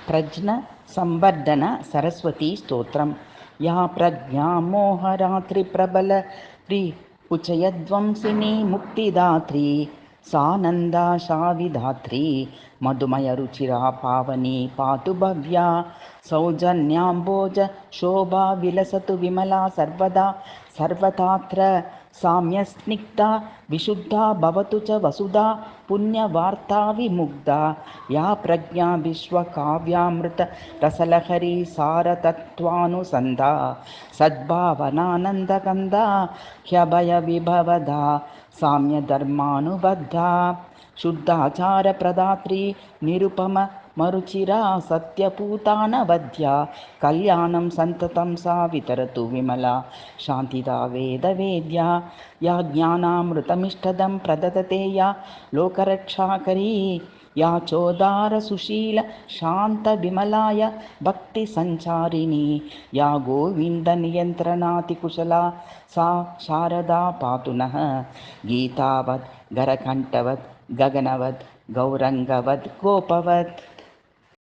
प्रज्ञ संवर्धन सरस्वती स्तोत्रम्। या प्रज्ञा मोहरात्रिप्रबलप्री उचयध्वंसिनी मुक्तिदात्री सानन्दा शाविधात्री मधुमयरुचिरा पावनी पातु भव्या सौजन्याम्बोज शोभा विलसतु विमला सर्वदा सर्वतात्र साम्यस्निग्धा विशुद्धा भवतु च वसुधा पुण्यवार्ता विमुग्धा। या प्रज्ञा विश्वकाव्यामृत रसलहरी सारतत्त्वानुसन्धा सद्भावनानन्दकन्दा ह्यभयविभवदा साम्यधर्मानुबद्धा शुद्धाचारप्रदात्री निरुपम मरुचिरा सत्यपूतानवद्या कल्याणं सन्ततं सा वितरतु विमला शान्तिदा वेदवेद्या। या ज्ञानामृतमिष्टदं प्रददते या लोकरक्षाकरी या चोदारसुशील शान्तविमलाय भक्तिसञ्चारिणी या गोविन्दनियन्त्रणातिकुशला सा शारदा पातु नः। गीतावत् गरकण्ठवत् गगनवत् गौरङ्गवत् गोपवत्।